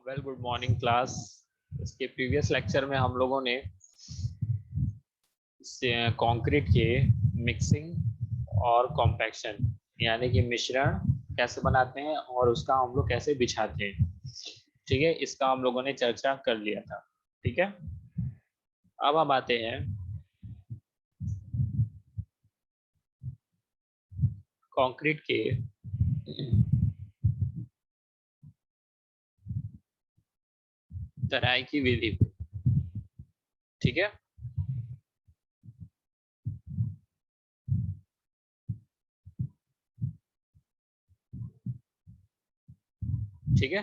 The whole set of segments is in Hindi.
Well good morning class. इसके प्रीवियस लेक्चर में हम लोगों ने कंक्रीट के मिक्सिंग और कॉम्पैक्शन यानी कि मिश्रण कैसे बनाते हैं और उसका हम लोग कैसे बिछाते हैं, ठीक है, इसका हम लोगों ने चर्चा कर लिया था। ठीक है, अब हम आते हैं कंक्रीट के तराई की विधि पे। ठीक है, ठीक है,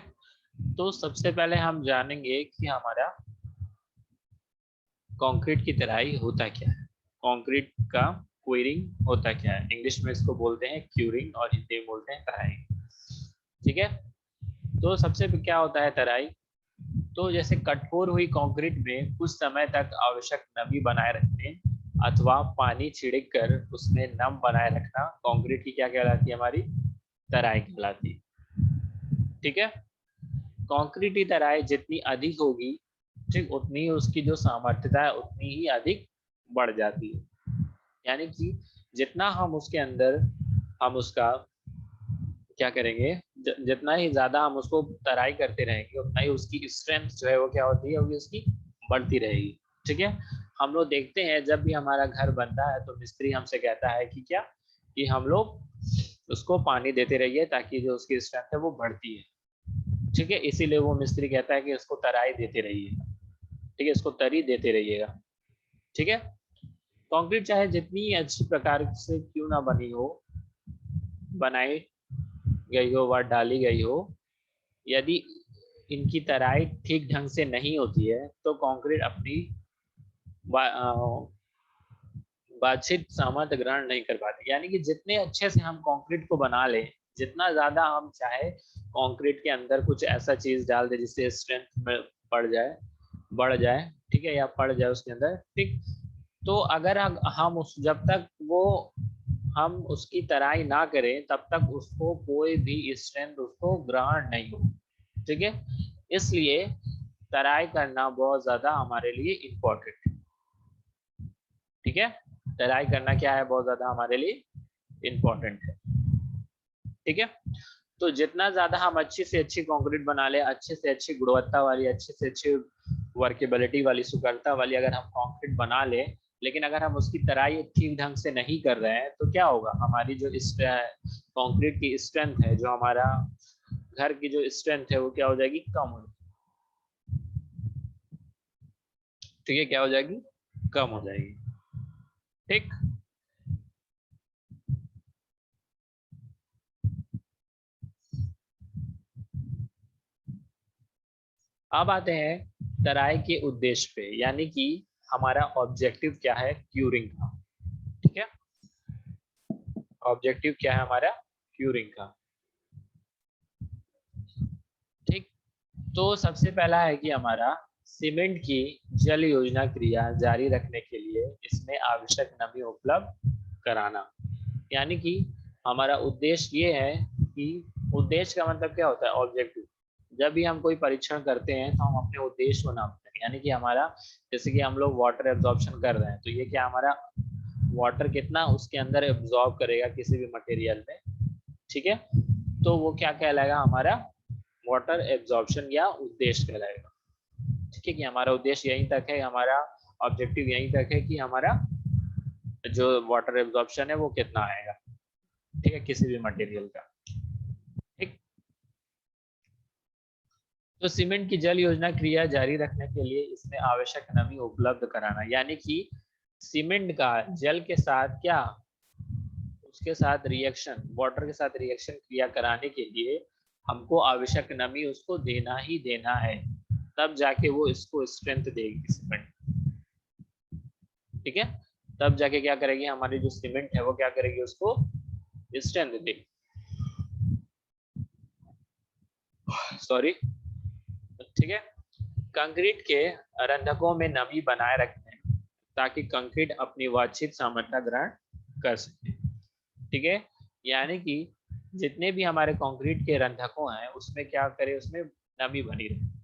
तो सबसे पहले हम जानेंगे कि हमारा कंक्रीट की तराई होता क्या है। कंक्रीट का क्यूरिंग होता क्या है, इंग्लिश में इसको बोलते हैं क्यूरिंग और हिंदी में बोलते हैं तराई। ठीक है, तो सबसे क्या होता है तराई। तो जैसे कठोर हुई कंक्रीट में कुछ समय तक आवश्यक नमी बनाए रखने अथवा पानी छिड़क कर उसमें नम बनाए रखना कंक्रीट की क्या कहलाती है, हमारी तराई कहलाती है। ठीक है, कंक्रीट की तराई जितनी अधिक होगी, ठीक, उतनी ही उसकी जो सामर्थ्यता है उतनी ही अधिक बढ़ जाती है। यानी कि जितना हम उसके अंदर हम उसका क्या करेंगे, जितना ही ज्यादा हम उसको तराई करते रहेंगे उतना ही उसकी स्ट्रेंथ जो है वो क्या होती है, वो उसकी बढ़ती रहेगी। ठीक है, हम लोग देखते हैं जब भी हमारा घर बनता है तो मिस्त्री हमसे कहता है कि क्या, कि हम लोग उसको पानी देते रहिए ताकि जो उसकी स्ट्रेंथ है वो बढ़ती है। ठीक है, इसीलिए वो मिस्त्री कहता है कि इसको तराई देते रहिए। ठीक है, इसको तरी देते रहिएगा। ठीक है, कंक्रीट चाहे जितनी अच्छी प्रकार से क्यों ना बनी हो, बनाई गई हो व डाली गई हो, यदि इनकी तराई ठीक ढंग से नहीं होती है तो कंक्रीट अपनी वांछित सामर्थ्य ग्रहण नहीं कर पाती। यानी कि जितने अच्छे से हम कंक्रीट को बना लें, जितना ज्यादा हम चाहे कंक्रीट के अंदर कुछ ऐसा चीज डाल दे जिससे स्ट्रेंथ में बढ़ जाए, ठीक है, या पड़ जाए उसके अंदर, ठीक, तो अगर हम उस जब तक वो हम उसकी तराई ना करें तब तक उसको कोई भी स्ट्रेंथ उसको ग्रहण नहीं हो। ठीक है, इसलिए तराई करना बहुत ज्यादा हमारे लिए इम्पोर्टेंट है। ठीक है, तराई करना क्या है, बहुत ज्यादा हमारे लिए इम्पोर्टेंट है। ठीक है, तो जितना ज्यादा हम अच्छी से अच्छी कंक्रीट बना ले, अच्छे से अच्छी गुणवत्ता वाली, अच्छे से अच्छी वर्केबिलिटी वाली, सुगमता वाली अगर हम कंक्रीट बना ले, लेकिन अगर हम उसकी तराई ठीक ढंग से नहीं कर रहे हैं तो क्या होगा, हमारी जो कंक्रीट की स्ट्रेंथ है, जो हमारा घर की जो स्ट्रेंथ है वो क्या हो जाएगी, कम हो जाएगी। ठीक है, क्या हो जाएगी, कम हो जाएगी। ठीक, अब आते हैं तराई के उद्देश्य पे, यानी कि हमारा ऑब्जेक्टिव क्या है क्यूरिंग का। ठीक है, ऑब्जेक्टिव क्या है हमारा क्यूरिंग का। ठीक, तो सबसे पहला है कि हमारा सीमेंट की जल योजना क्रिया जारी रखने के लिए इसमें आवश्यक नमी उपलब्ध कराना। यानी कि हमारा उद्देश्य ये है कि, उद्देश्य का मतलब क्या होता है, ऑब्जेक्टिव। जब भी हम कोई परीक्षण करते हैं तो हम अपने उद्देश्य को नापते हैं। यानी कि हमारा, जैसे कि हम लोग वाटर एब्जॉर्प्शन कर रहे हैं तो ये क्या, हमारा वाटर कितना उसके अंदर एब्जॉर्ब करेगा किसी भी मटेरियल में। ठीक है, तो वो क्या कहलाएगा, हमारा वाटर एब्जॉर्प्शन या उद्देश्य कहलाएगा। ठीक है, कि हमारा उद्देश्य यहीं तक है, हमारा ऑब्जेक्टिव यहीं तक है कि हमारा जो वाटर एब्जॉर्प्शन है वो कितना आएगा, ठीक है, किसी भी मटेरियल का। ठीक, तो सीमेंट की जल योजना क्रिया जारी रखने के लिए इसमें आवश्यक नमी उपलब्ध कराना, यानी कि सीमेंट का जल के साथ क्या, उसके साथ रिएक्शन, वाटर के साथ रिएक्शन क्रिया कराने के लिए हमको आवश्यक नमी उसको देना ही देना है, तब जाके वो इसको स्ट्रेंथ देगी सीमेंट। ठीक है, तब जाके क्या करेगी, हमारी जो सीमेंट है वो क्या करेगी, उसको स्ट्रेंथ देगी। सॉरी। ठीक है, कंक्रीट के रंध्रकों में नमी बनाए रखते हैं ताकि कंक्रीट अपनी वांछित सामर्थ्य ग्रहण कर सके। ठीक है, यानी कि जितने भी हमारे कंक्रीट के रंध्रकों हैं उसमें क्या करे, उसमें नमी बनी रहे।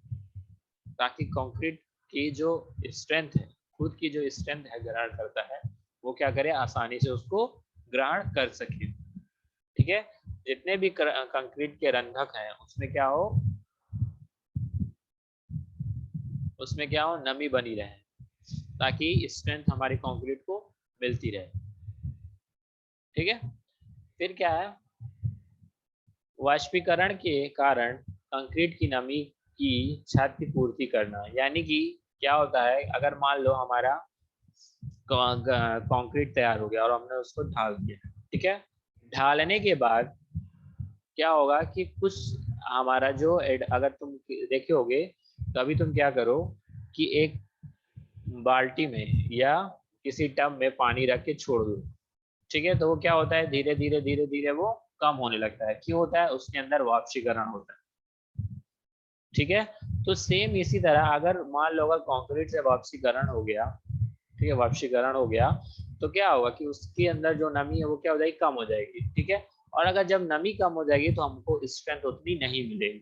ताकि कंक्रीट की जो स्ट्रेंथ है, खुद की जो स्ट्रेंथ है ग्रहण करता है, वो क्या करे, आसानी से उसको ग्रहण कर सके। ठीक है, जितने भी कंक्रीट के रंधक हैं उसमें क्या हो, नमी बनी रहे, ताकि स्ट्रेंथ हमारी कंक्रीट को मिलती रहे। ठीक है, फिर क्या है, वाष्पीकरण के कारण कंक्रीट की नमी की क्षति पूर्ति करना। यानी कि क्या होता है, अगर मान लो हमारा कंक्रीट तैयार हो गया और हमने उसको ढाल दिया, ठीक है, ढालने के बाद क्या होगा कि कुछ हमारा जो अगर तुम देखे होगे, तो अभी तुम क्या करो कि एक बाल्टी में या किसी टब में पानी रख के छोड़ दो। ठीक है, तो वो क्या होता है, धीरे धीरे धीरे धीरे वो कम होने लगता है। क्यों होता है, उसके अंदर वाष्पीकरण होता है। ठीक है, तो सेम इसी तरह अगर मान लो अगर कंक्रीट से वाष्पीकरण हो गया, ठीक है, वाष्पीकरण हो गया, तो क्या होगा कि उसके अंदर जो नमी है वो क्या हो जाएगी, कम हो जाएगी। ठीक है, और अगर जब नमी कम हो जाएगी तो हमको स्ट्रेंथ उतनी नहीं मिलेगी।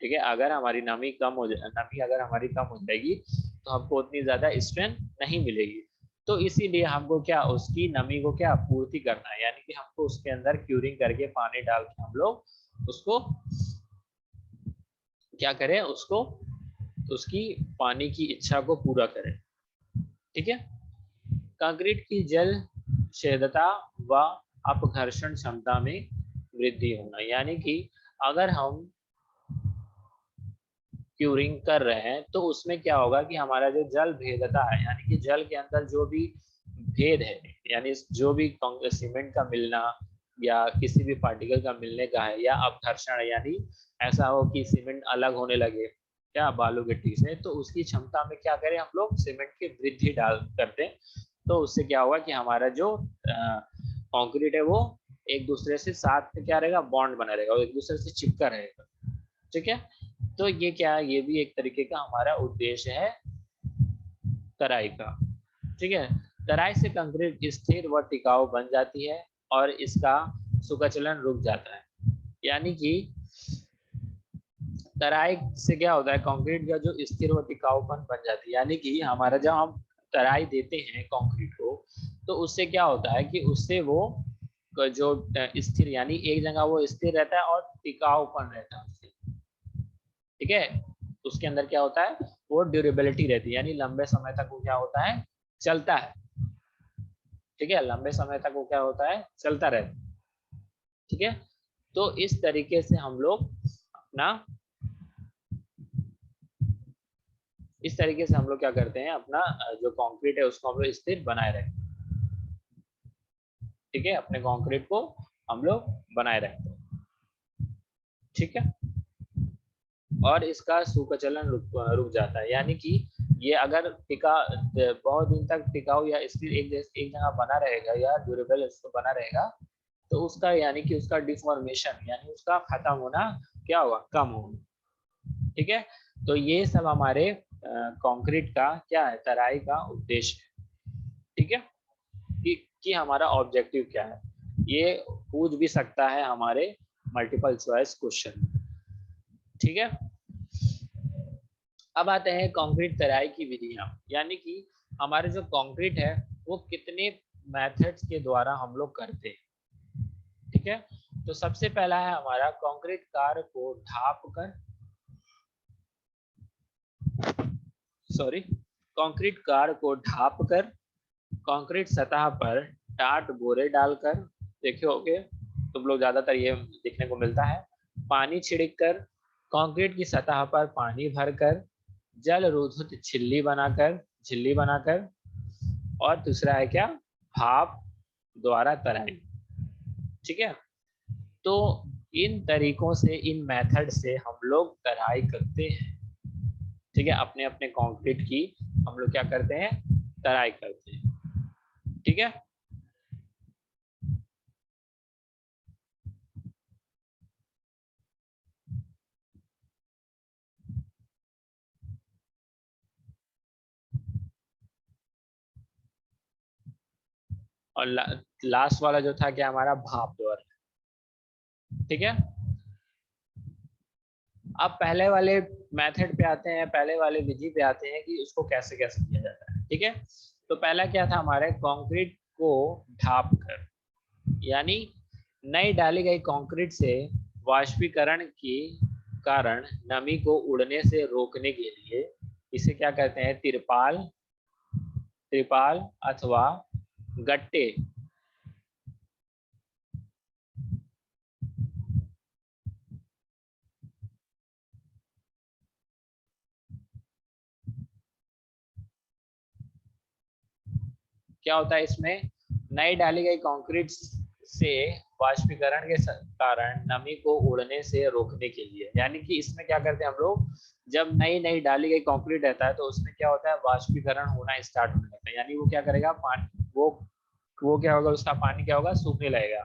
ठीक है, अगर हमारी नमी अगर हमारी कम हो जाएगी तो हमको उतनी ज्यादा स्ट्रेंथ नहीं मिलेगी। तो इसीलिए हमको क्या, उसकी नमी को क्या पूर्ति करना है, यानी कि हमको उसके अंदर क्यूरिंग करके पानी डाल के हम लोग उसको क्या करें, उसको उसकी पानी की इच्छा को पूरा करें। ठीक है, कंक्रीट की जल छेदता व अपघर्षण क्षमता में वृद्धि होना। यानी कि अगर हम क्यूरिंग कर रहे हैं तो उसमें क्या होगा कि हमारा जो जल भेदता है, यानी कि जल के अंदर जो भी भेद है, यानी जो भी सीमेंट का मिलना या किसी भी पार्टिकल का मिलने का है, या अपघर्षण, यानी ऐसा हो कि सीमेंट अलग होने लगे क्या बालू गिट्टी से, तो उसकी क्षमता में क्या करें, हम लोग सीमेंट की वृद्धि डाल करते हैं। तो उससे क्या होगा कि हमारा जो कंक्रीट है वो एक दूसरे से साथ में क्या रहेगा, बॉन्ड बना रहेगा और एक दूसरे से चिपका रहेगा। ठीक है, तो ये क्या है, ये भी एक तरीके का हमारा उद्देश्य है तराई का। ठीक है, तराई से कंक्रीट स्थिर व टिकाऊ बन जाती है और इसका सुकचलन रुक जाता है। यानी कि तराई से क्या होता है, कंक्रीट का जो स्थिर व टिकाऊपन बन जाती है। यानी कि हमारा जब हम तराई देते हैं कंक्रीट को, तो उससे क्या होता है कि उससे वो जो स्थिर, यानी एक जगह वो स्थिर रहता है और टिकाऊपन रहता है उससे। ठीक है, उसके अंदर क्या होता है, वो ड्यूरेबिलिटी रहती है, यानी लंबे समय तक वो क्या होता है, चलता है। ठीक है, लंबे समय तक वो क्या होता है, चलता रहता है। ठीक है, तो इस तरीके से हम लोग अपना इस तरीके से हम लोग क्या करते हैं, अपना जो कंक्रीट है उसको हम लोग स्थिर बनाए रखते हैं। ठीक है, अपने कंक्रीट को हम लोग बनाए रखते हैं। ठीक है, और इसका सुकचलन रुक जाता है। यानी कि ये अगर बहुत दिन तक टिकाऊ या स्थिर एक जगह बना रहेगा या ड्यूरेबल उसको बना रहेगा, तो उसका यानी कि उसका डिफॉर्मेशन यानी उसका खत्म होना क्या होगा, कम होगा। ठीक है, तो ये सब हमारे कंक्रीट का क्या है, तराई का उद्देश्य है। ठीक है, कि हमारा ऑब्जेक्टिव क्या है, ये पूछ भी सकता है हमारे मल्टीपल चॉइस क्वेश्चन। ठीक है, अब आते हैं कंक्रीट तराई की विधियां। यानी कि हमारे जो कंक्रीट है वो कितने मेथड्स के द्वारा हम लोग करते हैं। ठीक है, तो सबसे पहला है हमारा कंक्रीट कार को ढाप कर सॉरी कंक्रीट कार को ढाप कर कंक्रीट सतह पर टाट बोरे डालकर, देखे होगे तुम लोग, ज्यादातर ये देखने को मिलता है, पानी छिड़क कर कंक्रीट की सतह पर पानी भरकर जल रोधित झिल्ली बनाकर, और दूसरा है क्या, भाप द्वारा तराई। ठीक है, तो इन तरीकों से, इन मेथड से हम लोग तराई करते हैं। ठीक है, अपने अपने कंक्रीट की हम लोग क्या करते हैं, तराई करते हैं। ठीक है, और लास्ट वाला जो था क्या, हमारा भाप द्वारा। ठीक है, अब पहले वाले मेथड पे आते हैं, पहले वाले विधि पे आते हैं कि उसको कैसे कैसे किया जाता है। ठीक है, तो पहला क्या था हमारे, कंक्रीट को ढाप कर, यानी नई डाली गई कंक्रीट से वाष्पीकरण के कारण नमी को उड़ने से रोकने के लिए इसे क्या कहते हैं, तिरपाल, त्रिपाल अथवा गट्टे क्या होता है इसमें, नई डाली गई कंक्रीट से वाष्पीकरण के कारण नमी को उड़ने से रोकने के लिए, यानी कि इसमें क्या करते हैं हम लोग, जब नई नई डाली गई कंक्रीट रहता है तो उसमें क्या होता है, वाष्पीकरण होना स्टार्ट होने लगता है, यानी वो क्या करेगा, पानी वो क्या होगा, उसका पानी क्या होगा, सूखने लगेगा।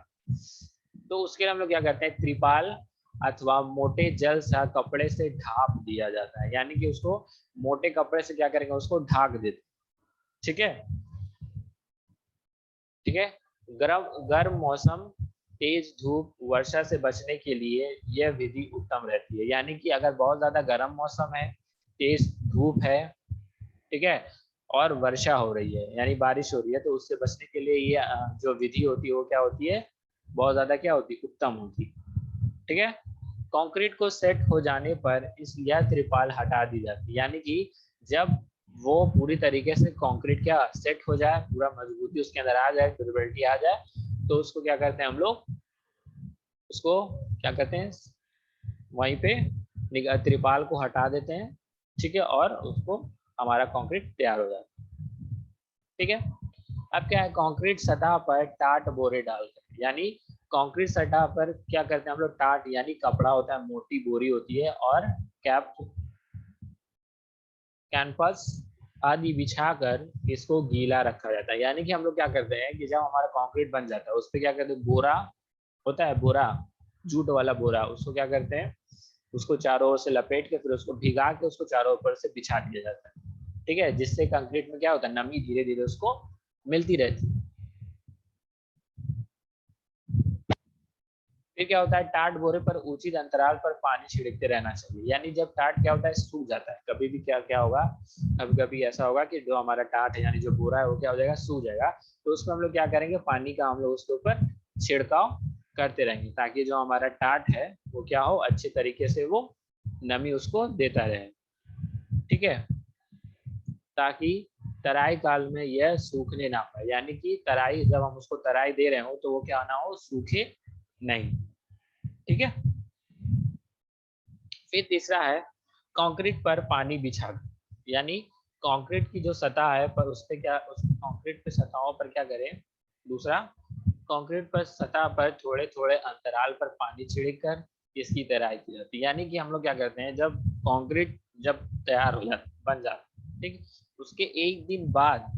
तो उसके लिए हम लोग क्या करते हैं, त्रिपाल अथवा मोटे जल सह कपड़े से ढाप दिया जाता है, यानी कि उसको मोटे कपड़े से क्या करेंगे, उसको ढाक देते। ठीक है, ठीक है। गर्म गर्म मौसम, तेज धूप, वर्षा से बचने के लिए यह विधि उत्तम रहती है, यानी कि अगर बहुत ज्यादा गर्म मौसम है, तेज धूप है, ठीक है, और वर्षा हो रही है यानी बारिश हो रही है, तो उससे बचने के लिए ये जो विधि होती है वो क्या होती है, बहुत ज्यादा क्या होती है, उत्तम होती है। ठीक है, कंक्रीट को सेट हो जाने पर इस यह त्रिपाल हटा दी जाती है, यानी कि जब वो पूरी तरीके से कंक्रीट क्या सेट हो जाए, पूरा मजबूती उसके अंदर आ जाए, ड्यूरेबिलिटी आ जाए, तो उसको क्या करते हैं हम लोग, उसको क्या कहते हैं, वहीं पे त्रिपाल को हटा देते हैं। ठीक है, और उसको हमारा कंक्रीट तैयार हो जाता है। ठीक है, अब क्या है, कंक्रीट सतह पर टाट बोरे डालकर, यानी कंक्रीट सतह पर क्या करते हैं हम लोग, टाट यानी कपड़ा होता है, मोटी बोरी होती है, और कैप कैनपस आदि बिछाकर इसको गीला रखा जाता है, यानी कि हम लोग क्या करते हैं कि जब हमारा कंक्रीट बन जाता है उस पर क्या करते हैं, बोरा होता है, बोरा, जूट वाला बोरा, उसको क्या करते हैं, उसको चारों ओर से लपेट के फिर उसको भिगा के उसको चारों ऊपर से बिछा दिया जाता है। ठीक है, जिससे कंक्रीट में क्या होता है, नमी धीरे धीरे उसको मिलती रहती है। फिर क्या होता है, टाट बोरे पर उचित अंतराल पर पानी छिड़कते रहना चाहिए, यानी जब टाट क्या होता है, सूख जाता है, कभी भी क्या क्या होगा, कभी कभी ऐसा होगा कि जो हमारा टाट है यानी जो बोरा है वो क्या हो जाएगा, सूख जाएगा, तो उसमें हम लोग क्या करेंगे, पानी का हम लोग उसके ऊपर छिड़काव करते रहेंगे, ताकि जो हमारा टाट है वो क्या हो, अच्छे तरीके से वो नमी उसको देता रहे। ठीक है, ताकि तराई काल में यह सूखने ना पाए, यानी कि तराई जब हम उसको तराई दे रहे हो तो वो क्या ना हो, सूखे नहीं। ठीक है, फिर तीसरा है कंक्रीट पर पानी बिछा, यानी कंक्रीट की जो सतह है पर उस पे क्या, उस कंक्रीट पे सतहों पर क्या करें, दूसरा कंक्रीट पर सतह पर थोड़े थोड़े अंतराल पर पानी छिड़क कर इसकी तैयारी की जाती है, यानी कि हम लोग क्या करते हैं, जब कंक्रीट जब तैयार हो जाता, बन जाता, ठीक, उसके एक दिन बाद,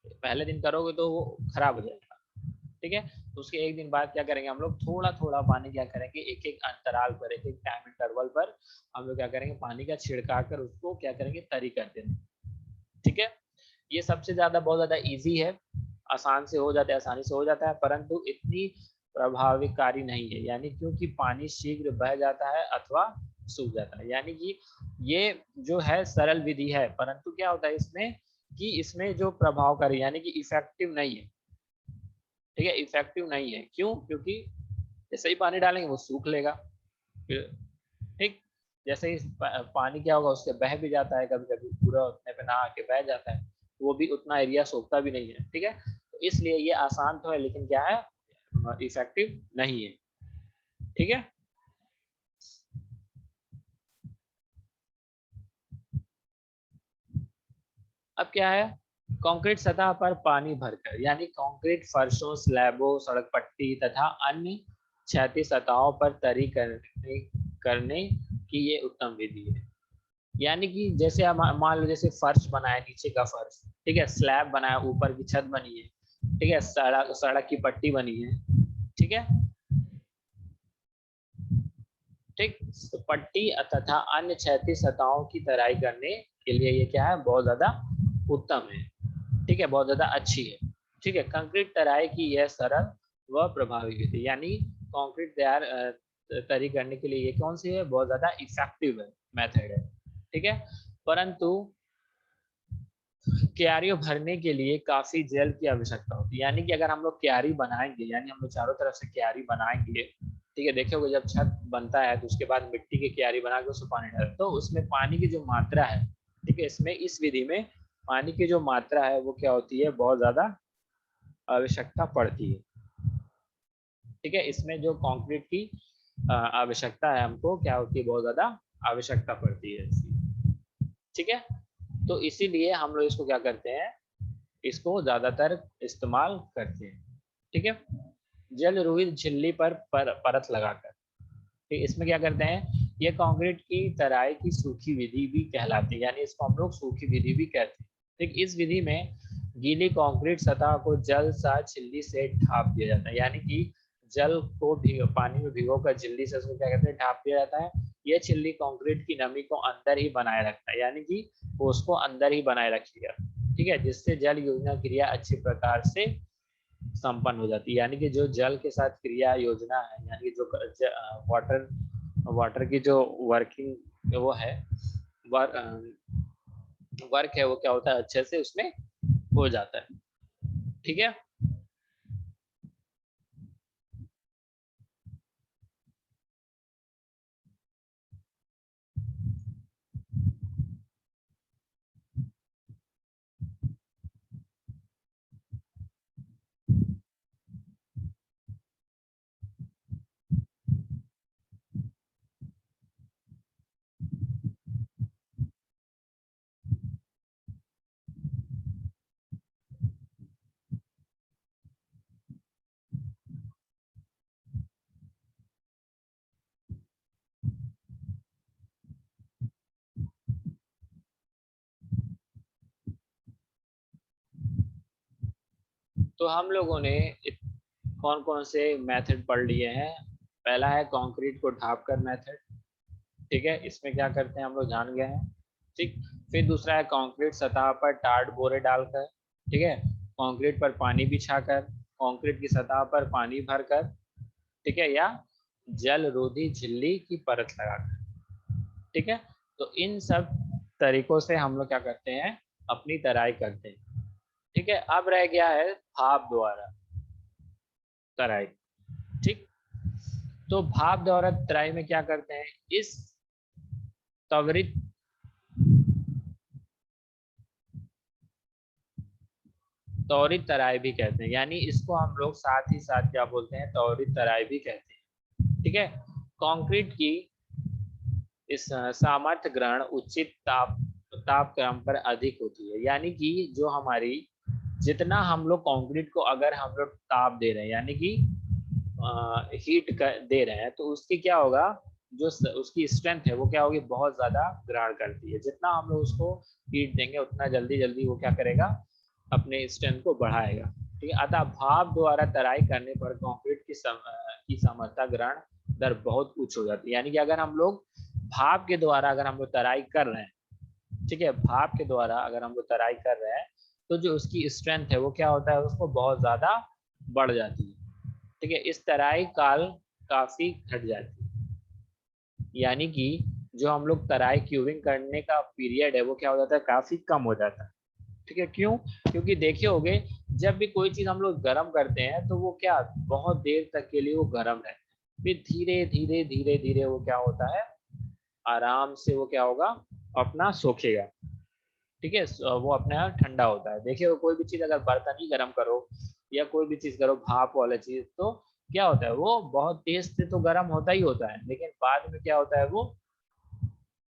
पहले दिन करोगे तो वो खराब हो जाएगा, ठीक है, तो उसके एक दिन बाद क्या करेंगे हम लोग, थोड़ा थोड़ा पानी क्या करेंगे, एक एक अंतराल पर, एक एक टाइम इंटरवल पर हम लोग क्या करेंगे, पानी का छिड़का कर उसको क्या करेंगे, तरी कर देंगे। ठीक है, ये सबसे ज्यादा बहुत ज्यादा इजी है, आसान से हो जाता है, आसानी से हो जाता है, परंतु इतनी प्रभावकारी नहीं है, यानी क्योंकि पानी शीघ्र बह जाता है अथवा सूख जाता है, यानी कि ये जो है सरल विधि है, परंतु क्या होता है इसमें कि इसमें जो प्रभावकारी यानी कि इफेक्टिव नहीं है। ठीक है, इफेक्टिव नहीं है, क्यों, क्योंकि जैसे ही पानी डालेंगे वो सूख लेगा फिर। ठीक, जैसे ही पानी क्या होगा, उससे बह भी जाता है, कभी कभी पूरा उतने पे नहा के बह जाता है, तो वो भी उतना एरिया सोखता भी नहीं है। ठीक है, तो इसलिए ये आसान तो है लेकिन क्या है, इफेक्टिव नहीं है। ठीक है, अब क्या है, कंक्रीट सतह पर पानी भरकर, यानी कंक्रीट फर्शों, स्लैबों, सड़क पट्टी तथा अन्य क्षैतिज सतहों पर तरी करने की ये उत्तम विधि है, यानी कि जैसे हम मान लो जैसे फर्श बनाया, नीचे का फर्श, ठीक है, स्लैब बनाया, ऊपर की छत बनी है, ठीक है, सड़क सड़क की पट्टी बनी है। ठीक है, ठीक, तो पट्टी तथा अन्य क्षैतिज सतहों की तराई करने के लिए ये क्या है, बहुत ज्यादा उत्तम है। ठीक है, बहुत ज्यादा अच्छी है। ठीक है, कंक्रीट तराई की यह सरल व प्रभावी विधि, यानी कंक्रीट तैयार तरी करने के लिए ये कौन सी है, बहुत ज्यादा इफेक्टिव है, मेथड है। ठीक है, परंतु क्यारियों भरने के लिए काफी जल की आवश्यकता होती है। यानी कि अगर हम लोग क्यारी बनाएंगे, यानी हम लोग चारों तरफ से क्यारी बनाएंगे, ठीक है, देखोगे जब छत बनता है तो उसके बाद मिट्टी की क्यारी बना के उसमें पानी डालते, तो उसमें पानी की जो मात्रा है, ठीक है, इसमें इस विधि में पानी की जो मात्रा है वो क्या होती है, बहुत ज्यादा आवश्यकता पड़ती है। ठीक है, इसमें जो कंक्रीट की आवश्यकता है हमको क्या होती है, बहुत ज्यादा आवश्यकता पड़ती है इसकी। ठीक है, तो इसीलिए हम लोग इसको क्या करते हैं, इसको ज्यादातर इस्तेमाल करते हैं। ठीक है, जल रोहित झिल्ली पर परत लगाकर, ठीक, इसमें क्या करते हैं, ये कंक्रीट की तराई की सूखी विधि भी कहलाती है, यानी इसको हम लोग सूखी विधि भी कहते हैं। ठीक, इस विधि में गीली कंक्रीट सतह को जल सा झिल्ली से ढाप दिया जाता है, यानी कि जल को पानी में भिगो कर झिल्ली से उसको क्या कहते हैं, ढाप दिया जाता है। यह झिल्ली कंक्रीट की नमी को अंदर ही बनाए रखता है, यानी कि वो उसको अंदर ही बनाए रखेगा। ठीक है, जिससे जल योजना क्रिया अच्छी प्रकार से संपन्न हो जाती है। यानी कि जो जल के साथ क्रिया योजना है, यानी कि जो वाटर वाटर की जो वर्किंग वो है, वर्क है, वो क्या होता है, अच्छे से उसमें हो जाता है। ठीक है, तो हम लोगों ने कौन कौन से मेथड पढ़ लिए हैं। पहला है कंक्रीट को ढाप कर मेथड, ठीक है, इसमें क्या करते हैं हम लोग जान गए हैं। ठीक, फिर दूसरा है कंक्रीट सतह पर टाट बोरे डालकर, ठीक है, कंक्रीट पर पानी बिछाकर, कंक्रीट की सतह पर पानी भरकर, ठीक है, या जल रोधी झिल्ली की परत लगाकर। ठीक है, तो इन सब तरीकों से हम लोग क्या करते हैं, अपनी तराई करते हैं। ठीक है, अब रह गया है भाप द्वारा तराई। ठीक, तो भाप द्वारा तराई में क्या करते हैं, इस त्वरित त्वरित तराई भी कहते हैं, यानी इसको हम लोग साथ ही साथ क्या बोलते हैं, त्वरित तराई भी कहते हैं। ठीक है, कंक्रीट की इस सामर्थ्य ग्रहण उचित तापक्रम पर अधिक होती है, यानी कि जो हमारी जितना हम लोग कंक्रीट को अगर हम लोग ताप दे रहे हैं, यानी कि हीट दे रहे हैं, तो उसकी क्या होगा, जो उसकी स्ट्रेंथ है वो क्या होगी, बहुत ज्यादा ग्रहण करती है। जितना हम लोग उसको हीट देंगे उतना जल्दी जल्दी वो क्या करेगा, अपने स्ट्रेंथ को बढ़ाएगा। ठीक है, अतः भाप द्वारा तराई करने पर कंक्रीट की सामर्थ्य ग्रहण दर बहुत उच्च हो जाती है। यानी कि अगर हम लोग भाप के द्वारा अगर हम लोग तराई कर रहे हैं, ठीक है, भाप के द्वारा अगर हम लोग तराई कर रहे हैं, तो जो उसकी स्ट्रेंथ है वो क्या होता है, उसको बहुत ज्यादा बढ़ जाती है। ठीक है, इस तराई काल काफी घट जाती है, यानी कि जो हम लोग तराई क्यूबिंग करने का पीरियड है वो क्या हो जाता है, काफी कम हो जाता है। ठीक है, क्यों, क्योंकि देखे होगे जब भी कोई चीज हम लोग गर्म करते हैं तो वो क्या बहुत देर तक के लिए वो गर्म रहता है, फिर धीरे धीरे धीरे धीरे वो क्या होता है, आराम से वो क्या होगा, अपना सोखेगा। ठीक है, वो अपने आप ठंडा होता है। देखिए कोई भी चीज अगर बर्तन ही गर्म करो या कोई भी चीज करो भाप वाला चीज, तो क्या होता है, वो बहुत तेज से तो गर्म होता ही होता है, लेकिन बाद में क्या होता है, वो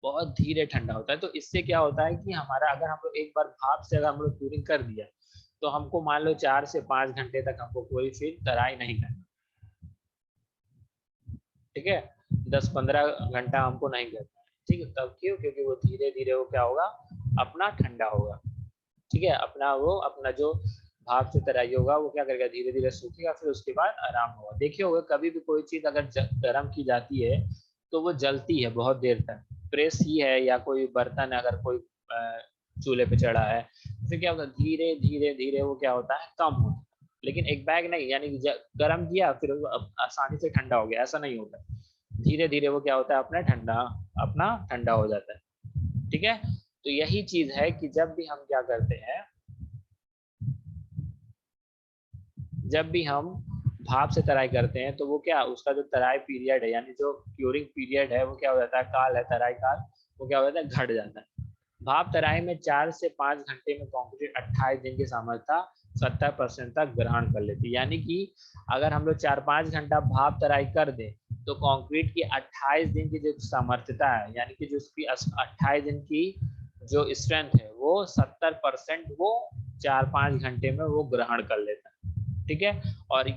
बहुत धीरे ठंडा होता है। तो इससे क्या होता है कि हमारा अगर हम लोग एक बार भाप से अगर हम लोग क्यूरिंग कर दिया, तो हमको मान लो 4 से 5 घंटे तक हमको कोई फिर तराई नहीं करना। ठीक है, 10-15 घंटा हमको नहीं करना है। ठीक है, तब क्यों, क्योंकि वो धीरे धीरे वो क्या होगा, अपना ठंडा होगा। ठीक है, अपना वो अपना जो भाप से तराई होगा वो क्या करेगा, धीरे धीरे सूखेगा, फिर उसके बाद आराम होगा। देखिए होगा कभी भी कोई चीज अगर गर्म की जाती है तो वो जलती है बहुत देर तक। प्रेस ही है या कोई बर्तन अगर कोई चूल्हे पे चढ़ा है, फिर क्या होता है, धीरे धीरे धीरे वो क्या होता है, कम होता है। लेकिन एक बैग नहीं, यानी गर्म किया फिर आसानी से ठंडा हो गया, ऐसा नहीं होता। धीरे धीरे वो क्या होता है अपना ठंडा हो जाता है। ठीक है, तो यही चीज है कि जब भी हम क्या करते हैं, जब भी हम भाप से तराई करते हैं तो वो क्या, उसका जो तराई पीरियड है यानी जो क्यूरिंग पीरियड है वो क्या हो जाता है, काल है तराई काल, वो क्या हो जाता है, घट जाता है। भाप तराई में 4 से 5 घंटे में कंक्रीट 28 दिन की सामर्थ्यता 70% तक ग्रहण कर लेती है। यानी कि अगर हम लोग 4-5 घंटा भाप तराई कर दें तो कंक्रीट की 28 दिन की जो सामर्थ्यता है, यानी कि जो उसकी 28 दिन की जो स्ट्रेंथ है वो 70% वो 4-5 घंटे में वो ग्रहण कर लेता है। ठीक है, और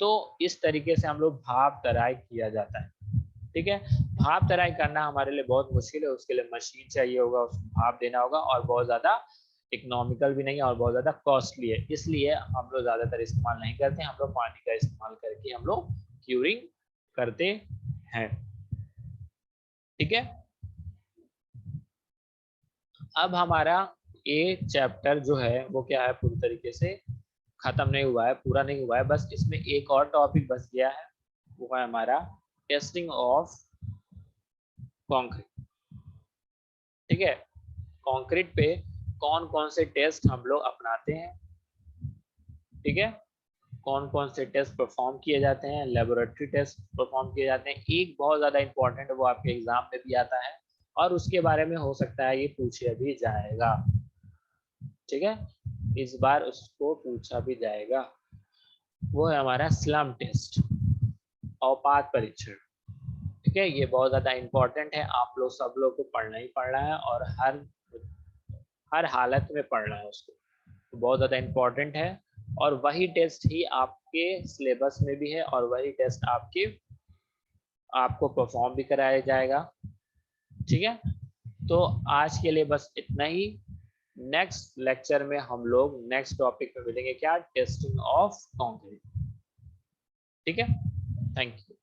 तो इस तरीके से हम लोग भाप तराई किया जाता है। ठीक है, भाप तराई करना हमारे लिए बहुत मुश्किल है, उसके लिए मशीन चाहिए होगा, उसको भाप देना होगा, और बहुत ज्यादा इकोनॉमिकल भी नहीं है और बहुत ज्यादा कॉस्टली है, इसलिए हम लोग ज्यादातर इस्तेमाल नहीं करते, हम लोग पानी का इस्तेमाल करके हम लोग क्यूरिंग करते हैं। ठीक है, अब हमारा ये चैप्टर जो है वो क्या है, पूरी तरीके से खत्म नहीं हुआ है, पूरा नहीं हुआ है, बस इसमें एक और टॉपिक बच गया है, वो है हमारा टेस्टिंग ऑफ कंक्रीट। ठीक है, कंक्रीट पे कौन कौन से टेस्ट हम लोग अपनाते हैं। ठीक है, कौन कौन से टेस्ट परफॉर्म किए जाते हैं, लेबोरेटरी टेस्ट परफॉर्म किए जाते हैं, एक बहुत ज्यादा इंपॉर्टेंट है वो आपके एग्जाम में भी आता है और उसके बारे में हो सकता है ये पूछा भी जाएगा। ठीक है, इस बार उसको पूछा भी जाएगा, वो है हमारा स्लम टेस्ट, औपात परीक्षण। ठीक है, ये बहुत ज्यादा इंपॉर्टेंट है, आप लोग सब लोग को पढ़ना ही पढ़ना है और हर हालत में पढ़ना है उसको, तो बहुत ज़्यादा इम्पोर्टेंट है, और वही टेस्ट ही आपके सिलेबस में भी है और वही टेस्ट आपको परफॉर्म भी कराया जाएगा। ठीक है, तो आज के लिए बस इतना ही, नेक्स्ट लेक्चर में हम लोग नेक्स्ट टॉपिक पे मिलेंगे, क्या, टेस्टिंग ऑफ कंक्रीट। ठीक है, थैंक यू।